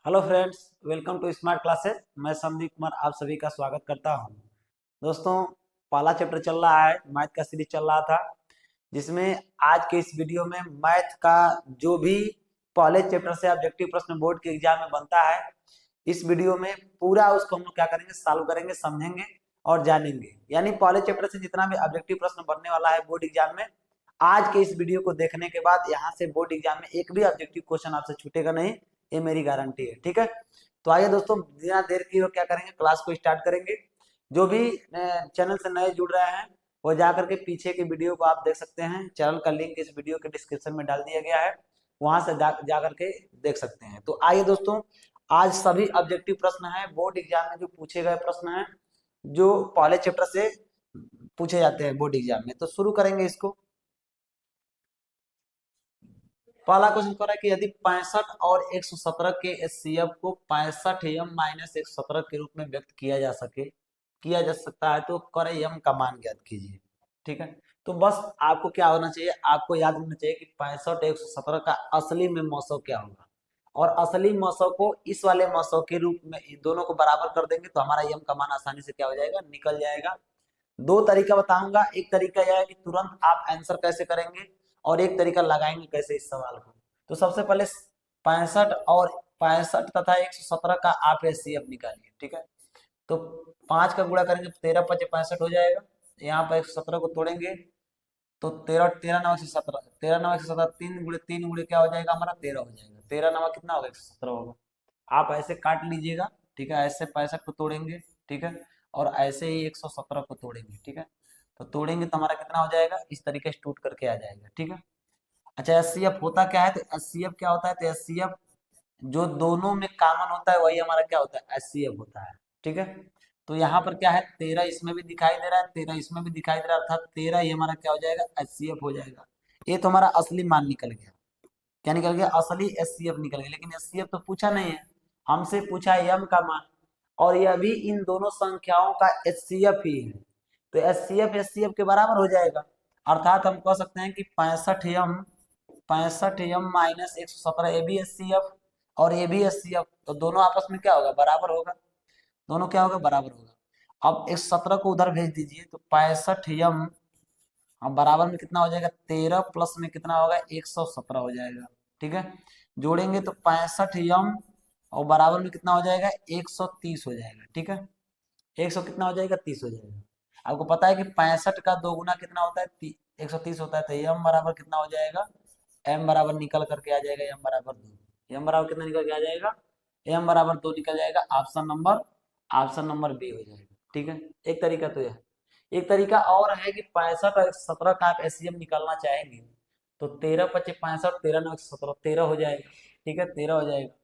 Hello friends, welcome to smart classes. मैं संदीप कुमार आप सभी का स्वागत करता हूं। दोस्तों, पहला चैप्टर चल रहा है, मैथ का सीरीज चल रहा था, जिसमें आज के इस वीडियो में मैथ का जो भी पहले चैप्टर से ऑब्जेक्टिव प्रश्न बोर्ड के एग्जाम में बनता है, इस वीडियो में पूरा उसको हम लोग क्या करेंगे, सॉल्व करेंगे, समझेंगे और जानेंगे। यानी पहले चैप्टर से जितना भी ऑब्जेक्टिव प्रश्न बनने वाला है बोर्ड एग्जाम में, आज के इस वीडियो को देखने के बाद यहाँ से बोर्ड एग्जाम में एक भी ऑब्जेक्टिव क्वेश्चन आपसे छूटेगा नहीं, ये मेरी गारंटी है। ठीक है, तो आइए दोस्तों, बिना देर किए क्या करेंगे, क्लास को स्टार्ट करेंगे। जो भी चैनल से नए जुड़ रहे हैं वो जा करके पीछे के वीडियो को आप देख सकते हैं। चैनल का लिंक इस वीडियो के डिस्क्रिप्शन में डाल दिया गया है, वहां से जा करके देख सकते हैं। तो आइए दोस्तों, आज सभी ऑब्जेक्टिव प्रश्न हैं बोर्ड एग्जाम में जो पूछे गए प्रश्न हैं, जो पहले चैप्टर से पूछे जाते हैं बोर्ड एग्जाम में। तो शुरू करेंगे इसको। पहला क्वेश्चन कह रहा है कि यदि 65 और 117 के एचसीएफ को 65 एम माइनस 117 के रूप में व्यक्त किया जा सकता है, तो करे एम का मान ज्ञात कीजिए। ठीक है, तो बस आपको क्या होना चाहिए, आपको याद होना चाहिए कि 65 117 का असली में मौसौ क्या होगा, और असली मौसौ को इस वाले मौसौ के रूप में इन दोनों को बराबर कर देंगे तो हमारा एम का मान आसानी से क्या हो जाएगा, निकल जाएगा। दो तरीका बताऊंगा, एक तरीका यह है कि तुरंत आप आंसर कैसे करेंगे, और एक तरीका लगाएंगे कैसे इस सवाल को। तो सबसे पहले 65 तथा 117 का आप एचसीएफ निकालिए। ठीक है, तो 5 का गुणा करेंगे, 13×5 = 65 हो जाएगा। यहाँ पर 117 को तोड़ेंगे तो 13 13 9 117, 13 9 117, 3 गुणे क्या हो जाएगा हमारा, 13 हो जाएगा। 13 9 कितना होगा, 117 होगा। आप ऐसे काट लीजिएगा। ठीक है, ऐसे 65 को तोड़ेंगे। ठीक है, और ऐसे ही 117 को तोड़ेंगे। ठीक है, तो तोड़ेंगे तो हमारा कितना हो जाएगा, इस तरीके से टूट करके आ जाएगा। ठीक है, अच्छा एचसीएफ होता क्या है, तो एचसीएफ क्या होता है, तो एचसीएफ जो दोनों में कॉमन होता है वही हमारा क्या होता है, एचसीएफ होता है। ठीक है, तो यहाँ पर क्या है, 13 इसमें भी दिखाई दे रहा है, 13 इसमें भी दिखाई दे रहा है, अर्थात 13 ये हमारा क्या हो जाएगा, एचसीएफ हो जाएगा। ये तो हमारा असली मान निकल गया। क्या निकल गया, असली एचसीएफ निकल गया। लेकिन एचसीएफ तो पूछा नहीं है, हमसे पूछा है एम का मान, और यह भी इन दोनों संख्याओं का एचसीएफ ही है। तो एचसीएफ एचसीएफ के बराबर हो जाएगा। अर्थात हम कह सकते हैं कि 65 M minus 117 A B S C F और A B S C F, तो दोनों आपस में क्या होगा, बराबर होगा। दोनों क्या होगा, बराबर होगा। अब 117 को उधर भेज दीजिए तो 65 एम, हम बराबर में कितना हो जाएगा, 13 प्लस में कितना होगा, 117 हो जाएगा। ठीक है, जोड़ेंगे तो 65 एम और बराबर में कितना हो जाएगा, 130 हो जाएगा। ठीक है, 100 कितना हो जाएगा, 30 हो जाएगा। आपको पता है कि 65 का 2 गुना कितना होता है, 130 होता है। तो एम बराबर कितना हो जाएगा, एम बराबर निकल करके आ जाएगा, एम बराबर 2। एम बराबर कितना निकल के आ जाएगा, एम बराबर 2 निकल जाएगा। ऑप्शन नंबर बी हो जाएगा। ठीक है, एक तरीका तो यह है। एक तरीका और है कि 65 और 117 का आप एचसीएम निकालना चाहेंगे, तो 13×5 = 65, 13 9 117, 13 हो जाएगा। ठीक है, 13 हो जाएगा।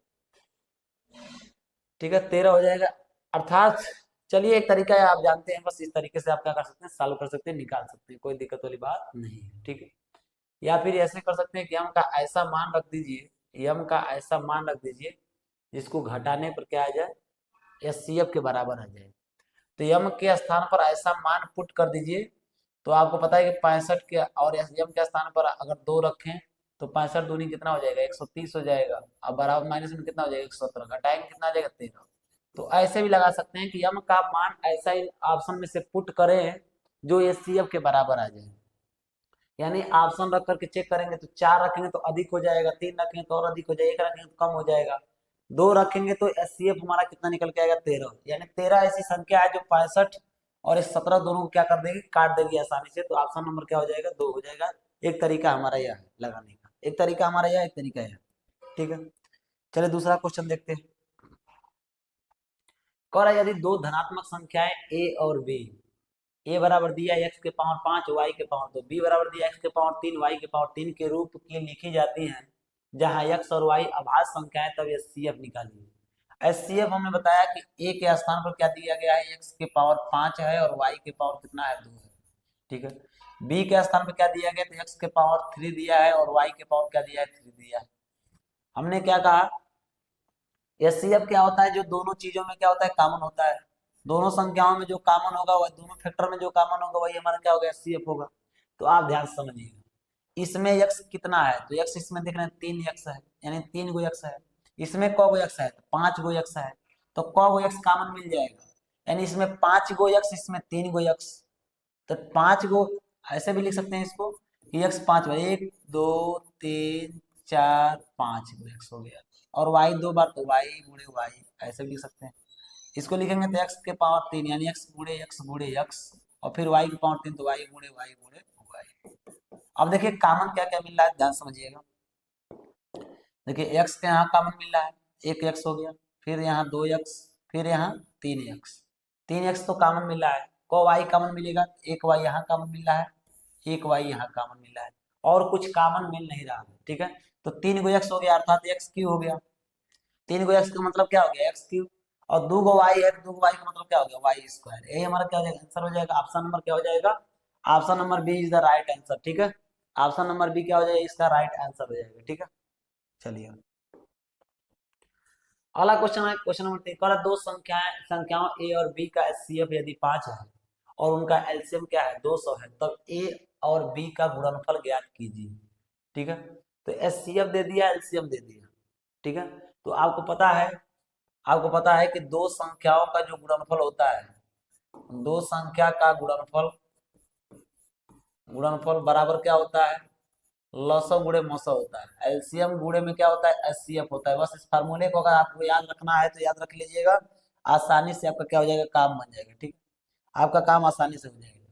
ठीक है, 13 हो जाएगा। अर्थात चलिए, एक तरीका है, आप जानते हैं, बस इस तरीके से आप क्या कर सकते हैं, सॉल्व कर सकते हैं, निकाल सकते हैं, कोई दिक्कत वाली बात नहीं है। ठीक है, या फिर ऐसे कर सकते हैं कि यम का ऐसा मान रख दीजिए, यम का ऐसा मान रख दीजिए जिसको घटाने पर क्या आ जाए, एचसीएफ के बराबर आ जाए। तो यम के स्थान पर ऐसा मान पुट कर दीजिए, तो आपको पता है कि 65 के और यम के स्थान पर अगर 2 रखें तो 65 दूनी कितना हो जाएगा, 130 हो जाएगा। अब बराबर माइनस में कितना हो जाएगा, 117, घटाएंगे कितना आ जाएगा, 13। तो ऐसे भी लगा सकते हैं कि यम का मान ऐसा ही ऑप्शन में से पुट करें जो एचसीएफ के बराबर आ जाए। यानी ऑप्शन रख करके चेक करेंगे तो 4 रखेंगे तो अधिक हो जाएगा, 3 रखेंगे तो और अधिक हो जाएगा, 1 रखेंगे तो कम हो जाएगा, 2 रखेंगे तो एचसीएफ हमारा कितना निकल के आएगा, 13। यानी 13 ऐसी संख्या है जो 65 और इस 17 दोनों को क्या कर देगी, काट देगी आसानी से। तो ऑप्शन नंबर क्या हो जाएगा, 2 हो जाएगा। एक तरीका हमारा यह है लगाने का, एक तरीका हमारा यह, एक तरीका यह। ठीक है, चलिए दूसरा क्वेश्चन देखते हैं। कह रहा है यदि दो धनात्मक संख्याएं ए और बी, ए बराबर दिया एक्स के पावर 5 वाई के पावर 2, बी बराबर दिया एक्स के पावर 3 वाई के पावर 3 के रूप की लिखी जाती हैं, जहां एक्स और वाई अभाज्य संख्याएं, तब एचसीएफ निकालिए। एचसीएफ हमने बताया कि ए के स्थान पर क्या दिया गया है, एक्स के पावर 5 है और वाई के पावर कितना है, 2 है। ठीक है, बी के स्थान पर क्या दिया गया, तो एक्स के पावर 3 दिया है और वाई के पावर क्या दिया है, 3 दिया है। हमने क्या कहा, एचसीएफ क्या होता है, जो दोनों चीजों में क्या होता है, कॉमन होता है। दोनों संख्याओं में जो कॉमन होगा, वह दोनों फैक्टर में जो कॉमन होगा वही हमारा क्या होगा, एचसीएफ होगा। तो आप ध्यान से समझिएगा, इसमें एक्स कितना है, तो एक्स इसमें देख रहे हैं 3 एक्स है, यानी 3 गो एक्स है। इसमें क गो यक्स है, 5 गो यक्स है, तो क गो यक्स कॉमन मिल जाएगा, यानी इसमें 5 गो यक्स, इसमें 3 गो यक्स, तो 5 गो, ऐसे भी लिख सकते हैं इसको कि यक्स 5 बार, 1 2 3 4 5 गो यक्स हो गया, और वाई 2 बार तो वाई गुणे वाई, ऐसे भी लिख सकते हैं। इसको लिखेंगे तो एक्स के पावर 3 यानी एक्स गुणे यक्स, और फिर वाई की पावर 3 तो वाई गुणे वाई गुणे वाई। अब देखिए कॉमन क्या क्या मिल रहा है, ध्यान समझिएगा। देखिए एक्स के यहाँ कॉमन मिल रहा है, एक एक्स हो गया, फिर यहाँ 2 एक्स, फिर यहाँ 3 एक्स, 3 एक्स तो कॉमन मिल रहा है, को वाई कॉमन मिलेगा, एक वाई यहाँ कॉमन मिल रहा है, एक वाई यहाँ कॉमन मिल रहा है, और कुछ कॉमन मिल नहीं रहा है, ठीक है। तो 3 गो एक्स हो गया, अर्थात एक्स क्यू हो गया, 3 गो एक्स का मतलब क्या हो गया, एक्स क्यू, और 2 गो वाई है, 2 गो वाई का मतलब क्या हो गया, वाई स्क्वायर। यही हमारा क्या हो जाएगा, आंसर हो जाएगा। ऑप्शन नंबर क्या हो जाएगा, option number B is the right answer, ठीक है। ऑप्शन नंबर बी क्या हो जाएगा, इसका राइट आंसर हो जाएगा, ठीक है। चलिए अगला क्वेश्चन है, क्वेश्चन नंबर 3, कह रहा दो संख्याओं ए और बी का एचसीएफ यदि 5 है और उनका एलसीएम क्या है 200 है, तब ए और बी का गुणनफल ज्ञात कीजिए, ठीक है। तो एचसीएफ दे दिया, एलसीएम दे दिया, ठीक है। तो आपको पता है कि दो संख्याओं का जो गुणनफल होता है, दो संख्या का गुणनफल गुणनफल बराबर क्या होता है, लसो गुणे मसो होता है। एलसीएम गुणे में क्या होता है, एचसीएफ होता है। बस इस फार्मूले को अगर आपको याद रखना है तो याद रख लीजिएगा, आसानी से आपका क्या हो जाएगा, काम बन जाएगा, ठीक। आपका काम आसानी से हो जाएगा।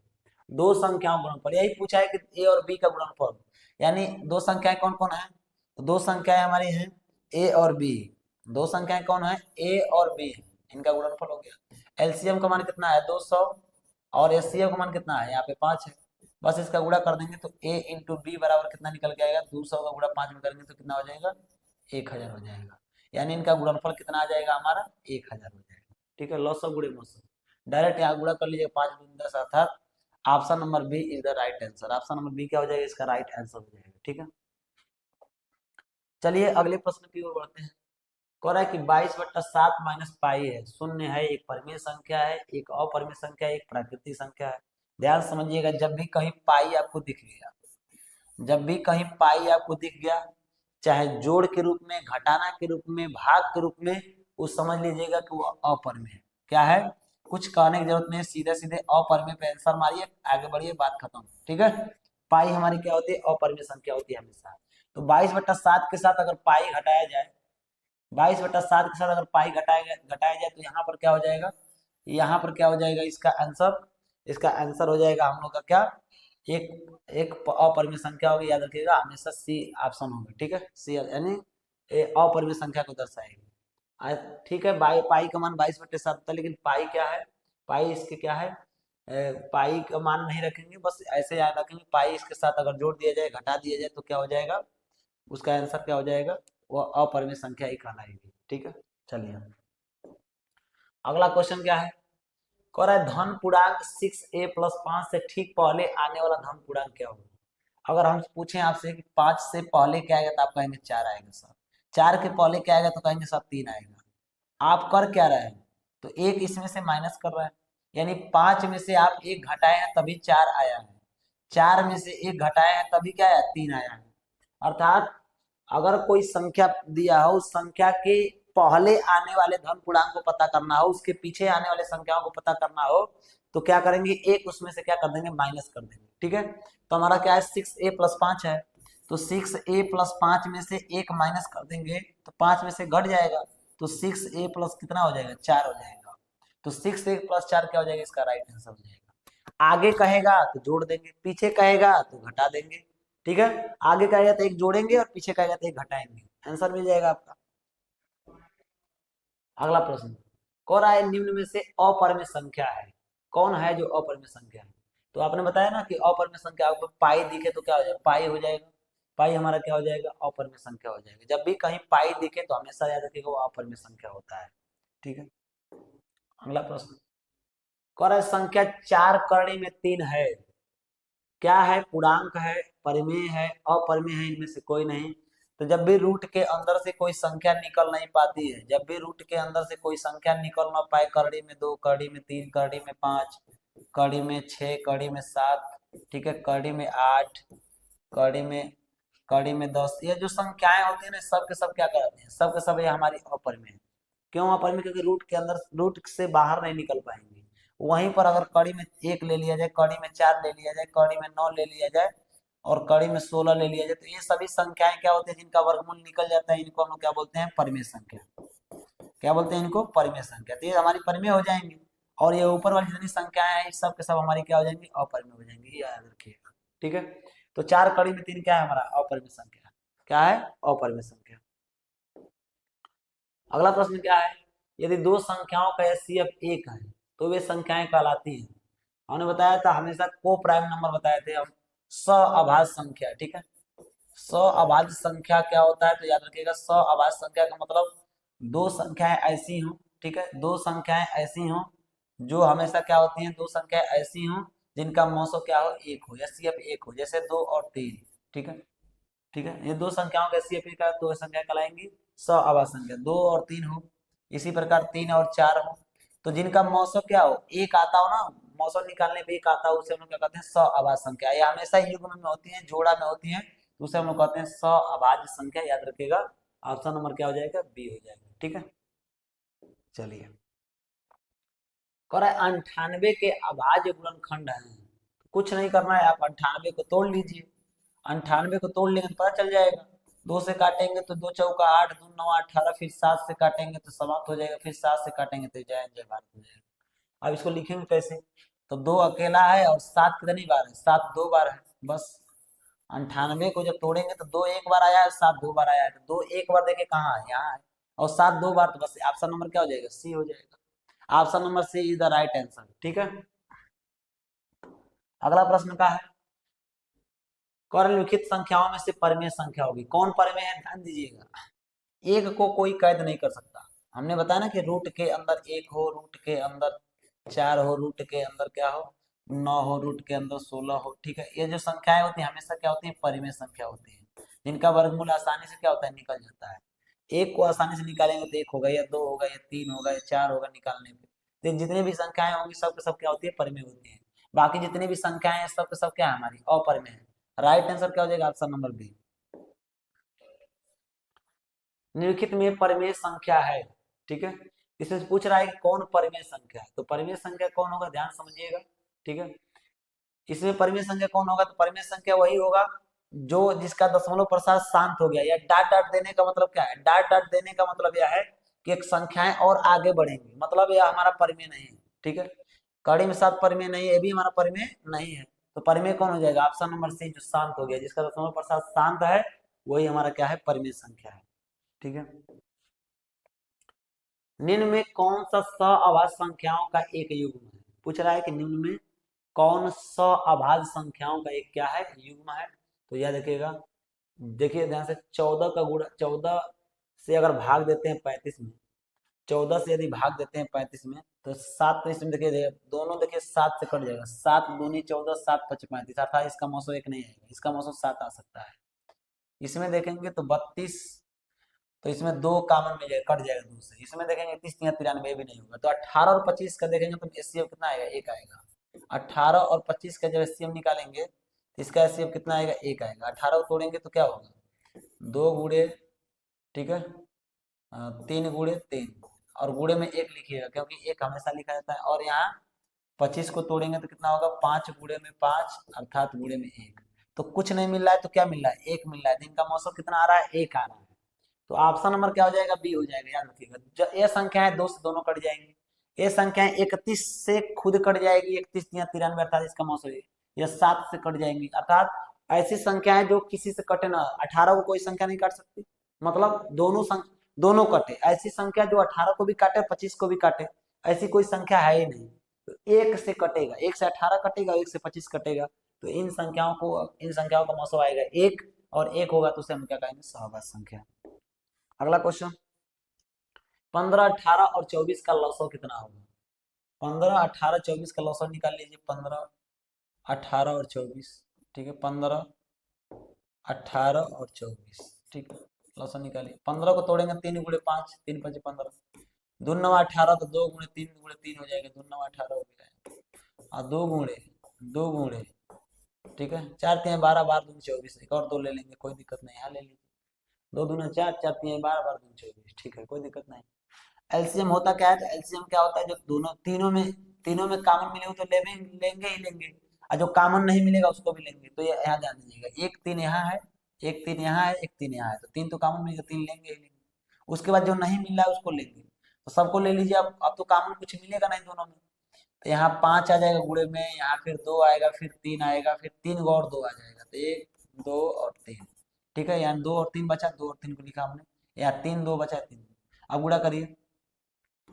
दो संख्याओं गुणनफल, यही पूछा है कि ए और बी का गुणनफल, यानी दो संख्याएं कौन कौन है, तो दो संख्याएं हमारी हैं ए और बी, दो संख्याएं कौन है, ए और बी, इनका गुणनफल हो गया। एलसीएम का मान कितना है 200, और एचसीएफ का मान कितना है, यहाँ पे 5 है। बस इसका गुणा कर देंगे तो ए इंटू बी बराबर कितना निकल के आएगा, 200 का गुणा 5 में करेंगे तो कितना हो जाएगा, 1000 हो जाएगा। यानी इनका गुणनफल कितना आ जाएगा हमारा, 1000 हो जाएगा, ठीक है। लॉस गुणे मौसम डायरेक्ट यहाँ गुणा कर लीजिए, 5 दूनी 10, अर्थात option number B is the right answer. Option number B क्या हो जाएगा, इसका राइट आंसर हो जाएगा, ठीक है। चलिए अगले प्रश्न की ओर बढ़ते हैं। कह रहा है कि 22/7 माइनस पाई है, शून्य है, एक परिमेय संख्या है, एक अपरिमेय संख्या है, एक प्राकृतिक संख्या है। ध्यान समझिएगा, जब भी कहीं पाई आपको दिख गया, जब भी कहीं पाई आपको दिख गया, चाहे जोड़ के रूप में, घटाना के रूप में, भाग के रूप में, वो समझ लीजिएगा कि वो अपरिमेय है। क्या है, कुछ कहने की जरूरत नहीं, सीधे सीधे अपरिमेय पे आंसर मारिए, आगे बढ़िए, बात खत्म, ठीक है। पाई हमारी क्या होती है, अपरिमेय संख्या होती है हमेशा। तो 22/7 के साथ अगर पाई घटाया जाए, 22/7 के साथ अगर पाई घटाया जाए तो यहाँ पर क्या हो जाएगा, यहाँ पर क्या हो जाएगा, इसका आंसर हो जाएगा हम लोग का क्या, एक एक अपरिमेय संख्या होगी, याद रखिएगा हमेशा सी ऑप्शन होगा, ठीक है। सी यानी अपरिमेय संख्या को दर्शाएगी, ठीक है। पाई का मान 22/7 होता है, लेकिन पाई क्या है, पाई इसके क्या है, पाई का मान नहीं रखेंगे, बस ऐसे याद रखेंगे, पाई इसके साथ अगर जोड़ दिया जाए, घटा दिया जाए तो क्या हो जाएगा, उसका आंसर क्या हो जाएगा, वो अपरिमेय संख्या ही कहलाएगी, ठीक है। चलिए अगला क्वेश्चन क्या है, कह रहा है धन पूर्णांक 6a+5 से ठीक पहले आने वाला धन पूर्णांक क्या होगा। अगर हम पूछें आपसे कि 5 से पहले क्या आएगा, तो आप कहेंगे 4 आएगा सर, 4 के पहले क्या आएगा, तो कहेंगे सर 3 आएगा। आप कर क्या रहे हैं, तो एक इसमें से माइनस कर रहे हैं, यानी 5 में से आप एक घटाए हैं तभी 4 आया है, 4 में से एक घटाए हैं तभी क्या आया, 3 आया है। अर्थात अगर कोई संख्या दिया हो, उस संख्या के पहले आने वाले धन पूर्णांक को पता करना हो, उसके पीछे आने वाले संख्याओं को पता करना हो, तो क्या करेंगे, एक उसमें से क्या कर देंगे, माइनस कर देंगे, ठीक है। तो हमारा क्या है, 6a+5 है, तो 6a+5 में से एक माइनस कर देंगे तो 5 में से घट जाएगा, तो 6a प्लस कितना हो जाएगा, 4 हो जाएगा। तो 6a+4 क्या हो जाएगा, इसका राइट आंसर हो जाएगा। आगे कहेगा तो जोड़ देंगे, पीछे कहेगा तो घटा देंगे, ठीक है। आगे कहेगा तो एक जोड़ेंगे और पीछे कहेगा तो एक घटाएंगे, आंसर मिल जाएगा आपका। अगला प्रश्न, कौन है निम्न में से अपरिमेय संख्या है, कौन है जो अपरिमेय संख्या है। तो आपने बताया ना कि अपरिमेय संख्या, आपको पाई दिखे तो क्या हो जाएगा, पाई हो जाएगा, पाई हमारा क्या हो जाएगा, अपरिमेय संख्या हो जाएगा। जब भी कहीं पाई दिखे तो हमेशा याद रखिएगा वो अपरिमेय संख्या होता है, ठीक है। अगला प्रश्न, कौन है संख्या 4 करड़ी में 3 है, क्या है, पूर्णांक है, परिमेय है, अपरिमेय है, इनमें से कोई नहीं। तो जब भी रूट के अंदर से कोई संख्या निकल नहीं पाती है, जब भी रूट के अंदर से कोई संख्या निकल ना पाए, करड़ी में 2, करड़ी में 3, करड़ी में 5, करड़ी में 6, करड़ी में 7, ठीक है, करड़ी में 8, करड़ी में कड़ी में 10, ये जो संख्याएं होती है ना सब के सब क्या कराते हैं, सब के सब ये हमारी अपरिमेय है। क्यों अपरिमेय? क्योंकि रूट के अंदर, रूट से बाहर नहीं निकल पाएंगे। वहीं पर अगर कड़ी में 1 ले लिया जाए, कड़ी में 4 ले लिया जाए, कड़ी में 9 ले लिया जाए और कड़ी में 16 ले लिया जाए, तो ये सभी संख्याएं क्या होती है, जिनका वर्गमूल निकल जाता है, इनको हम लोग क्या बोलते हैं, परिमेय संख्या। क्या बोलते हैं इनको? परिमेय संख्या। तो ये हमारी परिमेय हो जाएंगी, और ये ऊपर वाली जितनी संख्याएं हैं सब के सब हमारी क्या हो जाएंगी, अपरिमेय हो जाएंगी, ये याद रखिएगा। ठीक है, तो 4 कड़ी में 3 क्या है हमारा, अपरिमेय संख्या। क्या है? अपरिमेय संख्या। अगला प्रश्न क्या है, यदि दो संख्याओं का एचसीएफ 1 है तो वे संख्याएं कहलाती हैं। हमने बताया था हमेशा को प्राइम नंबर बताए थे हम, सअभाज्य संख्या। ठीक है, सअभाज्य संख्या क्या होता है, तो याद रखिएगा सअभाज्य संख्या का मतलब दो संख्याएं ऐसी हों, ठीक है, दो संख्याएं ऐसी हों जो हमेशा क्या होती हैं, दो संख्याएं ऐसी हों जिनका मौसो क्या हो, 1 हो, एचसीएफ 1 हो, जैसे 2 और 3। ठीक है, ठीक है, ये दो संख्याओं का एचसीएफ का दो संख्या कहलाएंगी सअभाज्य संख्या, 2 और 3 हो। इसी प्रकार 3 और 4 हो, तो जिनका मौसो क्या हो, 1 आता हो ना, मौसम निकालने पे 1 आता हो, उसे हम लोग क्या कहते हैं, सअभाज्य संख्या। ये हमेशा युग्म में होती है, जोड़ा में होती है, तो उसे हम लोग कहते हैं सअभाज्य संख्या। याद रखिएगा, ऑप्शन नंबर क्या हो जाएगा, बी हो जाएगा। ठीक है, चलिए, कह रहा है 98 के अभाज्य गुणनखंड है। कुछ नहीं करना है, आप 98 को तोड़ लीजिए। 98 को तोड़ लेंगे तो पता चल जाएगा, 2 से काटेंगे तो 2 चौका 8, 2 9 18, फिर 7 से काटेंगे तो समाप्त हो जाएगा, फिर 7 से काटेंगे तो जय जय भारत हो जाएगा। अब इसको लिखेंगे कैसे, तो 2 अकेला है और 7 कितनी बार है, 7 2 बार है बस। 98 को जब तोड़ेंगे तो 2 1 बार आया है, 7 2 बार आया है, तो 2 1 बार देखे कहाँ है, यहाँ है, और 7 2 बार, तो बस ऑप्शन नंबर क्या हो जाएगा, सी हो जाएगा। Option number C is the right answer. ठीक है, अगला प्रश्न का है, निम्नलिखित संख्याओं में से परिमेय संख्या होगी, कौन परिमेय है, ध्यान दीजिएगा। एक को कोई कैद नहीं कर सकता। हमने बताया ना कि रूट के अंदर 1 हो, रूट के अंदर 4 हो, रूट के अंदर क्या हो, 9 हो, रूट के अंदर 16 हो। ठीक है, ये जो संख्याएं होती हैं हमेशा क्या होती है, परिमेय संख्या होती है, जिनका वर्गमूल आसानी से क्या होता है, निकल जाता है। एक को आसानी से निकालेंगे तो 1 होगा, या 2 होगा, या 3 होगा, या 4 होगा निकालने पे। तो जितनी भी संख्याएं होंगी सब के सब क्या होती है, परिमेय होती है। बाकी जितनी भी संख्याएं हैं सब के सब क्या है, हमारी अपरिमेय है। राइट आंसर क्या हो जाएगा, ऑप्शन नंबर बी। निम्नलिखित में परिमेय संख्या है। ठीक है, इसमें पूछ रहा है कि कौन परिमेय संख्या है, तो परिमेय संख्या कौन होगा, ध्यान समझिएगा। ठीक है, इसमें परिमेय संख्या कौन होगा, तो परिमेय संख्या वही होगा जो जिसका दशमलव प्रसाद शांत हो गया, या डाट डाट देने का मतलब क्या है, डाट डाट देने का मतलब यह है कि एक संख्याएं और आगे बढ़ेंगी, मतलब यह हमारा परिमेय नहीं है। ठीक है, कड़ी में 7 परिमेय नहीं है, ये भी हमारा परिमेय नहीं है, तो परिमेय कौन हो जाएगा, ऑप्शन नंबर सी, जो शांत हो गया, जिसका दशमलव प्रसाद शांत है, वही हमारा क्या है, परिमेय संख्या है। ठीक है, निम्न में कौन सा सअभाज्य संख्याओं का एक युग्म है, पूछ रहा है कि निम्न में कौन सअभाज्य संख्याओं का एक क्या है, युग्म है। तो याद रखिएगा, देखिए ध्यान से, 14 का गुणा, 14 से अगर भाग देते हैं 35 में, 14 से यदि भाग देते हैं 35 में, तो 7, तो इसमें देखिए दोनों देखिए 7 से कट जाएगा, 7 दूनी 14, 7 5 35, अर्थात इसका मौसो 1 नहीं आएगा, इसका मौसो 7 आ सकता है। इसमें देखेंगे तो 32, तो इसमें 2 कॉमन मिल जाएगा, कट जाएगा 2 से। इसमें देखेंगे 30 93 भी नहीं होगा, तो 18 और 25 का देखेंगे तो एचसीएफ कितना आएगा, 1 आएगा। 18 और 25 का जब एचसीएफ निकालेंगे तो इसका एचसीएफ कितना आएगा, 1 आएगा। 18 को तोड़ेंगे तो क्या होगा, 2 गुणे, ठीक है, 3 गुणे 3, और गुणे में 1 लिखिएगा क्योंकि 1 हमेशा लिखा जाता है। और यहाँ 25 को तोड़ेंगे तो कितना होगा, 5 गुणे में 5, अर्थात गुणे में 1। तो कुछ नहीं मिल रहा है तो क्या मिल रहा है, 1 मिल रहा है, जिनका मौसम कितना आ रहा है, 1 आ रहा है। तो ऑप्शन नंबर क्या हो जाएगा, बी हो जाएगा। याद रखिएगा, ये संख्या है 2 से दोनों कट जाएंगे, ये संख्या 31 से खुद कट जाएगी, 31 या 93, अर्थात इसका मौसम ये 7 से कट जाएंगी, अर्थात ऐसी संख्या है जो किसी से कटे ना। 18 को कोई संख्या नहीं काट सकती, मतलब दोनों कटे। ऐसी संख्या जो 18 को भी काटे, 25 को भी काटे, ऐसी कोई संख्या है ही नहीं। तो 1 से कटेगा, 1 से 18 कटेगा, 1 से 25 कटेगा, तो इन संख्याओं का मौसम आएगा 1, और 1 होगा तो उसे हम क्या कहेंगे, सहवास संख्या। अगला क्वेश्चन, 15 18 और 24 का लसव कितना होगा। 15 18 24 का लसव निकाल लीजिए, 15 18 और 24। ठीक है, 15 18 और 24, ठीक है, लसव निकालिए। 15 को तोड़ेंगे 3 गुणे 5, 3 5 15, 2 9 18, तो 2 गुणे 3 हो जाएगा, 2 9 18 हो गया, और 2 गुणे ठीक है, 4 3 12, 12 दूनी 24, एक और 2 ले लेंगे, कोई दिक्कत नहीं, यहाँ ले लीजिए। 2 दूना 4, 4 3 12, 12 दूनी 24, ठीक है, कोई दिक्कत नहीं। एलसीएम होता क्या है, तो एलसीएम क्या होता है, जो दोनों तीनों में कॉमन मिले हो तो लेंगे ही लेंगे, और जो कॉमन नहीं मिलेगा उसको भी लेंगे। तो ये यहाँ ध्यान दीजिएगा, एक 3 यहाँ है, एक 3 यहाँ है, एक 3 यहाँ है, तो 3 तो कॉमन मिलेगा, 3 लेंगे ही लेंगे। उसके बाद जो नहीं मिल रहा है उसको लेंगे, तो सबको ले लीजिए। अब तो कॉमन कुछ मिलेगा नहीं दोनों में, तो यहाँ 5 आ जाएगा गुणे में, यहाँ फिर 2 आएगा, फिर 3 आएगा, फिर 3 और 2 आ जाएगा, तो 1 2 और 3। ठीक है, यहाँ 2 और 3 बचा, 2 और 3 को लिखा हमने, यहाँ 3 2 बचा, 3। अब गुणा करिए,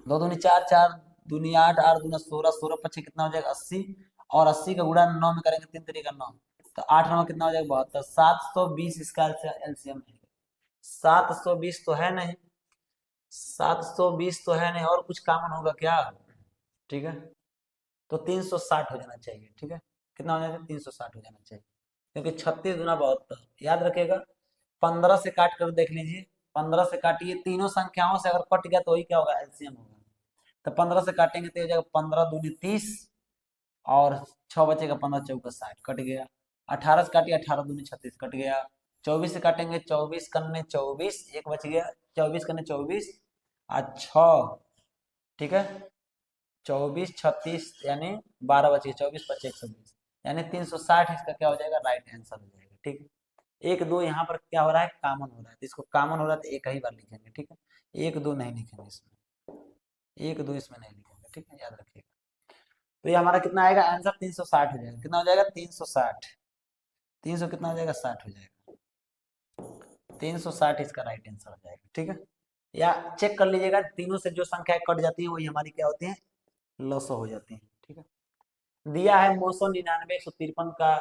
2 दूनी 4, 4 दूनी 8, 8 दूना 16, 16 पच्चीस कितना हो जाएगा 80, और 80 का गुणा 9 में करेंगे, 3 तरीका 9, तो 8 9 कितना हो जाएगा 72, 720 इसका एलसीएम है। 720 तो है नहीं, 720 तो है नहीं, और कुछ कॉमन होगा क्या? ठीक है, तो 360 हो जाना चाहिए। ठीक है, कितना हो जाना चाहिए? 360 हो जाना चाहिए, क्योंकि 36 दूना 72, याद रखिएगा। 15 से काट कर देख लीजिए, 15 से काटिए, तीनों संख्याओं से अगर कट गया तो वही क्या होगा, एलसीएम होगा। तो 15 से काटेंगे तो हो जाएगा 15 दूनी 30, और 6 बचेगा, 15 चौका 60 कट गया। 18 से काटिए, 18 दूनी 36 कट गया। 24 से काटेंगे, 24 कन्ने 24, एक बच गया, 24 कन्ने 24 और 6, ठीक है, 24 36 यानी 12 बच गए, 24 25 26, यानी 360 इसका क्या हो जाएगा, राइट आंसर हो जाएगा। ठीक है, 1 2 यहाँ पर क्या हो रहा है, कॉमन हो रहा है, तो इसको कॉमन हो रहा है तो एक ही बार लिखेंगे। ठीक है, 1 2 नहीं लिखेंगे इसमें, 1 2 इसमें नहीं लिखेंगे। ठीक है, याद रखिएगा। तो ये हमारा कितना आएगा आंसर, 360 हो जाएगा। कितना हो जाएगा, 360, 300 कितना हो जाएगा, 60 हो जाएगा, 360 इसका राइट आंसर हो जाएगा। ठीक है, या चेक कर लीजिएगा, तीनों से जो संख्या कट जाती है वही हमारी क्या होती है, लॉसो हो जाती है। ठीक है, दिया है 999 153 का,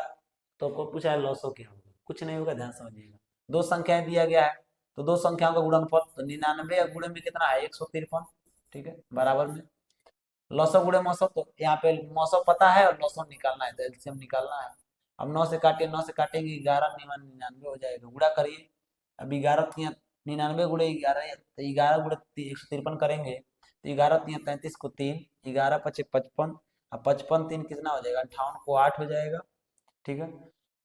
तो को पूछा है लॉसो क्या होगा, कुछ नहीं होगा, ध्यान समझिएगा। दो संख्याएं दिया गया है, तो दो संख्याओं का गुणनफल, तो 99 और गुणे में कितना है, 153। ठीक है, बराबर में लॉसो गुणे मौसो, तो यहाँ पे मौसो पता है और लॉसो निकालना है, तो एलसीएम निकालना है। अब 9 से काटिए, 9 से काटेंगे 11 99 हो जाएगा, गुणा करिए। अब 11 99 गुणे 11, तो 11 गुणे 153 करेंगे, तो 11 3 33 को 3, 11 पचे 55, अब 55 3 कितना हो जाएगा, 58 को 8 हो जाएगा। ठीक है,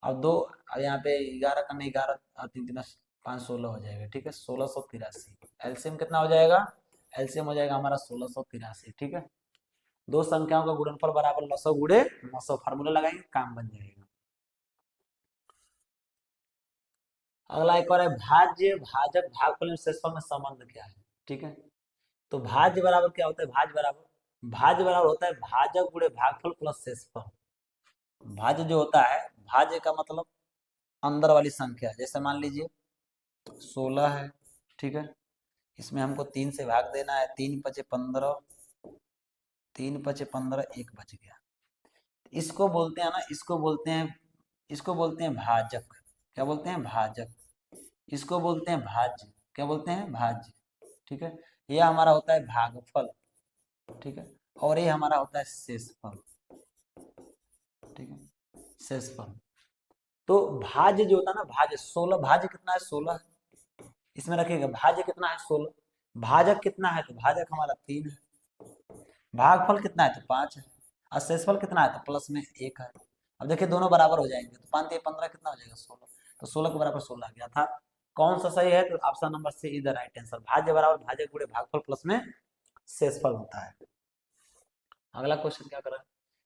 अब दो, अब यहाँ पे 11 का नहीं, 11 और 3 3 5 16 हो जाएगा। ठीक है, 1683 एलसीएम कितना हो जाएगा, एलसीएम हो जाएगा हमारा 1683। ठीक है, दो संख्याओं का गुणनफल बराबर 900 गुणे 900, फार्मूला लगाएंगे, काम बन जाएगा। अगला एक और है भाज्य भाजक भागफल में शेषफल में संबंध क्या है। ठीक है, तो भाज्य बराबर क्या होता है, भाज्य बराबर होता है भाजक गुणे भागफल प्लस शेषफल। भाज्य जो होता है, भाज्य का मतलब अंदर वाली संख्या, जैसे मान लीजिए 16 है। ठीक है, इसमें हमको 3 से भाग देना है, 3 पचे 15, 3 पचे 15, एक बच गया। इसको बोलते हैं ना, इसको बोलते हैं भाजक। क्या बोलते हैं, भाजक। इसको बोलते हैं भाज्य। क्या बोलते हैं, भाज्य। ठीक है, यह हमारा होता है भागफल। ठीक है, और ये हमारा होता है शेषफल। ठीक है, शेषफल। तो भाज्य जो होता है ना, भाज्य 16, भाज्य कितना है, 16, इसमें रखिएगा भाज्य कितना है, 16। भाजक कितना है, तो भाजक हमारा 3 है। भागफल कितना है, तो 5 है। और शेषफल कितना है, तो प्लस में 1 है। अब देखिए दोनों बराबर हो जाएंगे, तो 5 15 कितना हो जाएगा, 16, तो 16 के बराबर 16 आ गया था। कौन सा सही है, तो option number C is the right answer. भाज्य बराबर भाजक गुणे भागफल प्लस में शेषफल होता है। अगला क्वेश्चन क्या कर रहा है,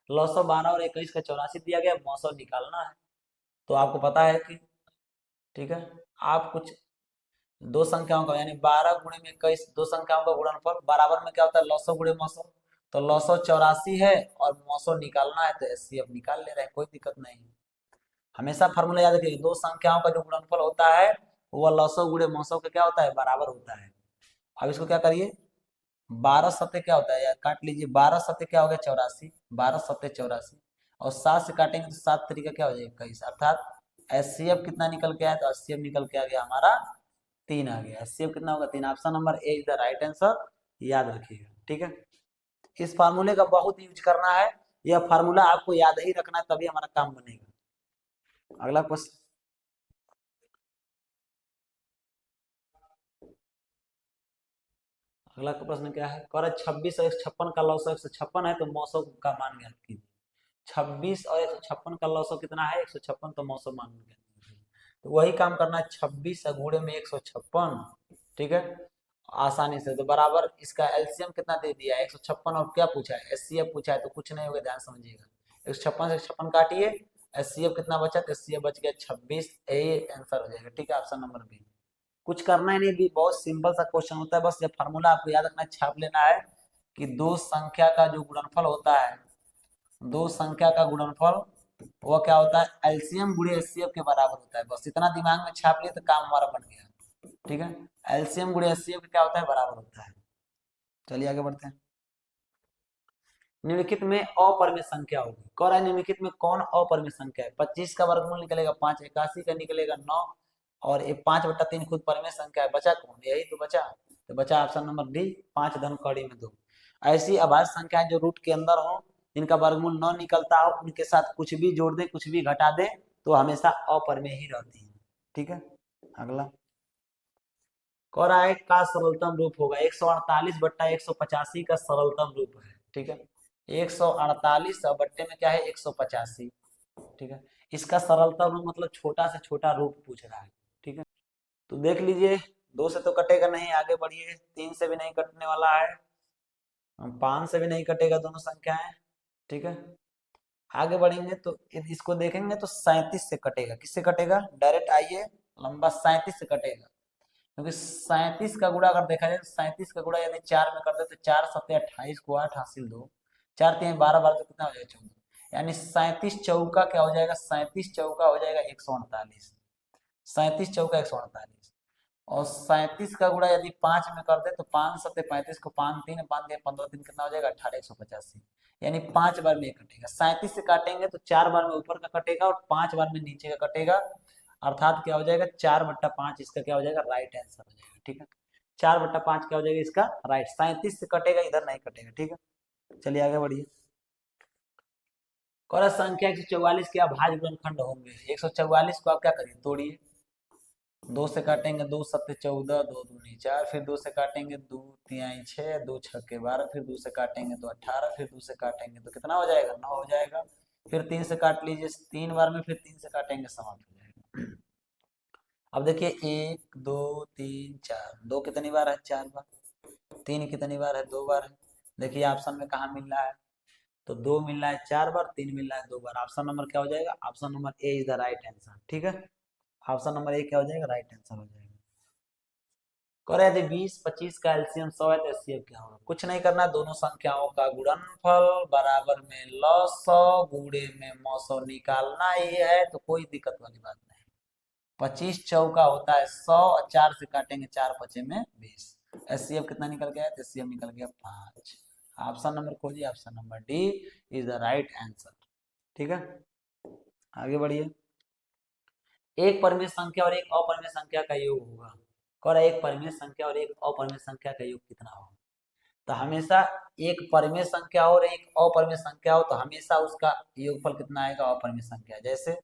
912 और 21 का 84 दिया गया, मौसम निकालना है। तो आपको पता है कि, ठीक है, आप कुछ दो संख्याओं का यानी 12 गुणे में 21, दो संख्याओं का गुणनफल बराबर में क्या होता है, 900 गुणे मौसम, तो 984 है और मौसम निकालना है, तो एचसीएफ निकाल ले रहे हैं, कोई दिक्कत नहीं है। हमेशा फार्मूला याद रखिए, दो संख्याओं का जो गुणनफल होता है वो 900 गुणे मौसम का क्या होता है, बराबर होता है। अब इसको क्या करिए, 12 सत्ते क्या होता है, यार काट लीजिए, 12 सत्ते क्या हो गया, 84, 12 सत्ते 84, और 7 से काटेंगे तो 7 तरीका क्या हो जाएगा, 21, अर्थात एचसीएफ कितना निकल के आया, तो एचसीएफ निकल के आ गया हमारा 3 आ गया। एचसीएफ कितना होगा, 3। Option number A is the right answer, याद रखिएगा। ठीक है, इस फार्मूले का बहुत यूज करना है, यह फार्मूला आपको याद ही रखना है, तभी हमारा काम बनेगा। अगला क्वेश्चन, अगला प्रश्न क्या है, कह रहा है 26 और 156 का लॉस 156 है, तो मौसम का मान ज्ञात कीजिए। 26 और 156 का लॉस कितना है 156, तो मौसम मान में तो वही काम करना है 26 गुणे में 156, ठीक है, आसानी से। तो बराबर इसका एलसीएम कितना दे दिया 156, और क्या पूछा है एचसीएफ पूछा है, तो कुछ नहीं होगा, ध्यान समझिएगा। 156 से 156 काटिए, एचसीएफ कितना बचा, तो एचसीएफ बच गया 26, यही आंसर हो जाएगा, ठीक है, ऑप्शन नंबर बी। कुछ करना ही नहीं, भी बहुत सिंपल सा क्वेश्चन होता है, बस ये फार्मूला आपको याद रखना है, छाप लेना है कि दो संख्या का जो गुणनफल होता है, दो संख्या का गुणनफल वो क्या होता है एलसीएम गुणे एचसीएफ के बराबर होता है, बस इतना दिमाग में छाप लिए तो काम हमारा बन गया, ठीक है। एलसीएम गुणे एचसीएफ क्या होता है, बराबर होता है। चलिए आगे बढ़ते हैं। निम्नलिखित में अपरिमेय संख्या होगी, कह रहा है निम्नलिखित में कौन अपरिमेय संख्या है। 25 का वर्गमूल निकलेगा 5, 81 का निकलेगा 9, और ये 5/3 खुद परिमेय संख्या है, बचा कौन, यही तो बचा। तो बचा ऑप्शन नंबर डी, 5 धन कड़ी में 2। ऐसी अभाज्य संख्याएं जो रूट के अंदर हो, जिनका वर्गमूल 9 निकलता हो, उनके साथ कुछ भी जोड़ दे कुछ भी घटा दे तो हमेशा अपरिमेय ही रहती है, ठीक है। अगला कह रहा है का सरलतम रूप होगा, 148/185 का सरलतम रूप है, ठीक है। 148 और बट्टे में क्या है 185, ठीक है। इसका सरलतम रूप मतलब छोटा से छोटा रूप पूछ रहा है, ठीक है। तो देख लीजिए, 2 से तो कटेगा नहीं, आगे बढ़िए, 3 से भी नहीं कटने वाला है, 5 से भी नहीं कटेगा, दोनों संख्याएं, ठीक है। आगे बढ़ेंगे तो इसको देखेंगे तो 37 से कटेगा, किससे कटेगा, डायरेक्ट आइए, लंबा 37 से कटेगा, क्योंकि 37 का गुणा अगर देखा जाए, 37 का गुणा यदि 4 में कर दे तो 4 सत्ते 28 को 8 हासिल 2, 4 3 12 12, तो कितना हो जाएगा 14, यानी 37 चौका क्या हो जाएगा, 37 चौका हो जाएगा 148, 37 चौका 148, और 37 का गुणा यदि 5 में कर दे तो 5 सत्ते 35 को 5 3 5 दिया 15 दिन कितना हो जाएगा 18 185, यानी 5 बार में कटेगा। 37 से काटेंगे तो 4 बार में ऊपर का कटेगा और 5 बार में नीचे का कटेगा, अर्थात क्या हो जाएगा 4/5, इसका क्या हो जाएगा राइट आंसर हो जाएगा, ठीक है। 4/5 क्या हो जाएगा इसका राइट, 37 से कटेगा, इधर नहीं कटेगा, ठीक है। चलिए आगे बढ़िए। कौन संख्या 144 के अभाज्य गुणनखंड होंगे, 144 को आप क्या करिए तोड़िए, 2 से काटेंगे 2 सत्ते 14, 2 दूनी 4, फिर 2 से काटेंगे 2 तिहाई 6, 2 छक्के 12, फिर 2 से काटेंगे तो 18, फिर 2 से काटेंगे तो कितना हो जाएगा 9 हो जाएगा, फिर 3 से काट लीजिए 3 बार में, फिर 3 से काटेंगे समाप्त हो जाएगा। अब देखिए 1 2 3 4, 2 कितनी बार है 4 बार, 3 कितनी बार है 2 बार है, देखिए ऑप्शन में कहाँ मिल रहा है, तो 2 मिल रहा है 4 बार, 3 मिल रहा है 2 बार, ऑप्शन नंबर क्या हो जाएगा, option number A is the right answer, ठीक है। ऑप्शन नंबर ए क्या हो जाएगा राइट आंसर हो जाएगा। कह रहे थे 20 25 का एलसीएम 100 है तो एचसीएफ क्या होगा, कुछ नहीं करना, दोनों संख्याओं का गुणनफल बराबर में लॉस 100 गुणे में मौसौ निकालना ही है, तो कोई दिक्कत वाली बात नहीं। 25 चौका होता है 100, और 4 से काटेंगे 4 पचे में 20, एचसीएफ कितना निकल गया, तो एचसीएफ निकल गया 5। ऑप्शन नंबर खोजिए, option number D is the right answer, ठीक है। आगे बढ़िए। एक परिमेय संख्या और एक अपरिमेय संख्या का योग होगा, और एक परिमेय संख्या और एक अपरिमेय संख्या का योग कितना होगा, तो हमेशा एक परिमेय संख्या और एक अपरिमेय संख्या हो तो हमेशा उसका योगफल कितना आएगा अपरिमेय संख्या, जैसे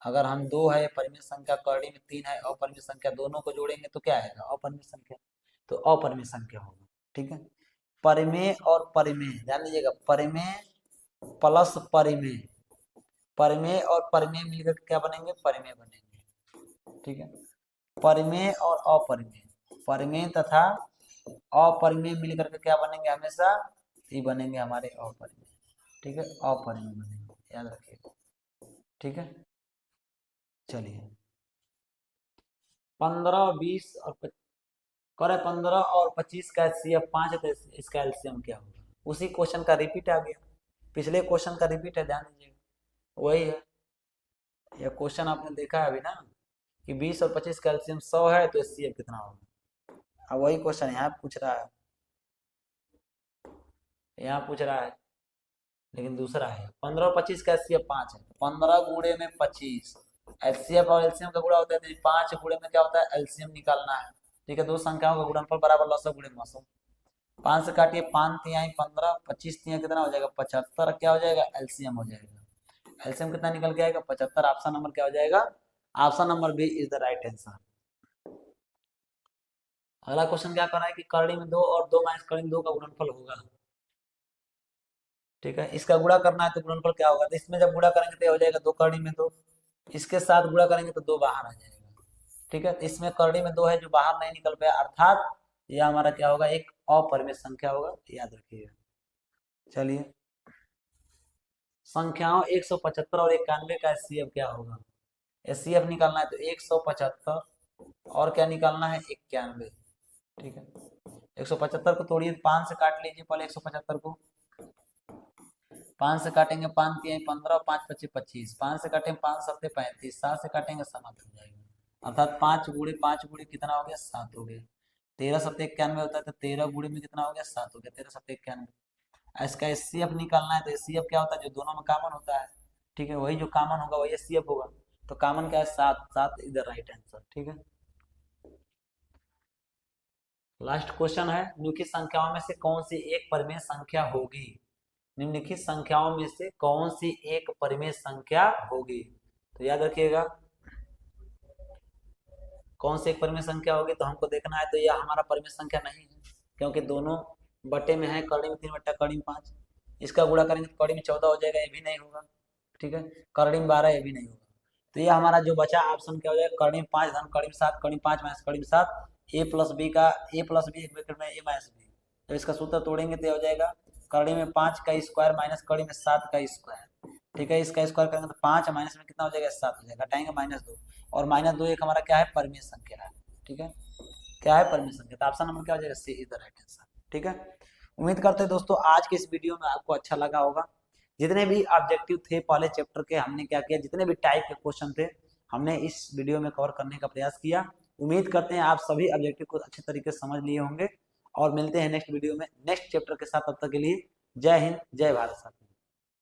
अगर हम 2 है परिमेय संख्या, कड़ी में 3 है अपरिमेय संख्या, दोनों को जोड़ेंगे तो क्या आएगा अपरिमेय संख्या, तो अपरिमेय संख्या होगा, ठीक है। परिमेय और परिमेय ध्यान दीजिएगा, परिमेय प्लस परिमेय, परिमेय और परिमेय मिलकर क्या बनेंगे परिमेय बनेंगे, ठीक है। परिमेय और अपरिमेय, परिमेय तथा अपरिमेय मिलकर के क्या बनेंगे हमेशा, ये बनेंगे हमारे अपरिमेय, ठीक है, अपरिमेय बनेंगे, याद रखिएगा, ठीक है। चलिए 15 20 और करे 15 और 25 का एचसीएफ 5 है, तो इसका एलसीएम क्या होगा, उसी क्वेश्चन का रिपीट आ गया, पिछले क्वेश्चन का रिपीट है, ध्यान दीजिएगा वही है, यह क्वेश्चन आपने देखा है अभी ना, कि 20 और 25 का एलसीएम 100 है तो एचसीएफ कितना होगा, अब वही क्वेश्चन यहाँ पूछ रहा है, यहाँ पूछ रहा है, लेकिन दूसरा है 15 और 25 का एचसीएफ 5 है, 15 गुणे में 25, एचसीएफ और एलसीएम का गुणा होता है, तो 5 गुणे में क्या होता है एलसीएम निकालना है, ठीक है। दो संख्याओं का गुणनफल बराबर लसअ गुणे मसअ, 5 से काटिए 5 तिहाई 15, 25 तिहाई कितना हो जाएगा 75, क्या हो जाएगा एलसीएम हो जाएगा, एलसीएम कितना निकल के आएगा 75, ऑप्शन नंबर क्या हो जाएगा, option number B is the right answer. अगला क्वेश्चन क्या कर रहा है कि करड़ी में 2 और 2 माइनस करड़ी में 2 का गुणनफल होगा, ठीक है। इसका गुणा करना है तो गुणनफल क्या होगा, तो इसमें जब गुणा करेंगे तो ये हो जाएगा 2 करड़ी में 2, इसके साथ गुणा करेंगे तो 2 बाहर आ जाएगा। ठीक है, तो इसमें करड़ी में 2 है जो बाहर नहीं निकल पाया, अर्थात यह हमारा क्या होगा, एक अपरिमेय संख्या होगा, याद रखिएगा। चलिए, संख्याओं 175 और 91 का एचसीएफ क्या होगा। एचसीएफ निकालना है तो 175 और क्या निकालना है, 91। ठीक है, 175 को तोड़िए, 5 से काट लीजिए पहले 175 को, 5 से काटेंगे 5 3 15, 5 25 25, 5 से काटेंगे 5 7 35, 7 से काटेंगे 7 हो जाएगा, अर्थात 5 गुणे 5 गुणे कितना हो गया, 7 हो गया। 13 7 91 होता है तो 13 गुणे में कितना हो गया, 7 हो गया, 13 7 91। इसका एचसीएफ निकालना है तो एचसीएफ क्या होता है, जो दोनों में कॉमन होता है। ठीक है, वही जो कॉमन होगा वही एचसीएफ होगा, तो कॉमन क्या है, 7, 7 इधर राइट आंसर। ठीक है, लास्ट क्वेश्चन है, निम्नलिखित संख्याओं में से कौन सी एक परिमेय संख्या होगी। निम्नलिखित संख्याओं में से कौन सी एक परिमेय संख्या होगी, तो याद रखिएगा कौन सी एक परिमेय संख्या होगी, तो हमको देखना है तो यह हमारा परिमेय संख्या नहीं है, क्योंकि दोनों बटे में है, करड़ी में 3 बट्टा करड़ी में 5, इसका गुणा करेंगे तो करड़ी में 14 हो जाएगा, ये भी नहीं होगा। ठीक है, करड़ी में 12, ये भी नहीं होगा, तो ये हमारा जो बचा ऑप्शन क्या हो जाएगा, करड़ी में 5 धन करड़ी में 7, करड़ी में 5 माइनस करड़ी में 7, ए प्लस बी का ए प्लस बी एक ब्रैकेट में ए माइनस बी, तो इसका सूत्र तोड़ेंगे तो हो जाएगा करड़ी में 5 का स्क्वायर माइनस करड़ी में 7 का स्क्वायर। ठीक है, इसका स्क्वायर करेंगे तो 5 माइनस में कितना हो जाएगा, 7 हो जाएगा, घटाएंगे -2, और -2 एक हमारा क्या है, परिमेय संख्या है। ठीक है, क्या है, परिमेय संख्या, तो ऑप्शन नंबर क्या हो जाएगा, सी इज द राइट आंसर। ठीक है, उम्मीद करते हैं दोस्तों आज के इस वीडियो में आपको अच्छा लगा होगा। जितने भी ऑब्जेक्टिव थे पहले चैप्टर के, हमने क्या किया, जितने भी टाइप के क्वेश्चन थे हमने इस वीडियो में कवर करने का प्रयास किया। उम्मीद करते हैं आप सभी ऑब्जेक्टिव को अच्छे तरीके से समझ लिए होंगे, और मिलते हैं नेक्स्ट वीडियो में नेक्स्ट चैप्टर के साथ। तब तक के लिए जय हिंद, जय भारत साथियों।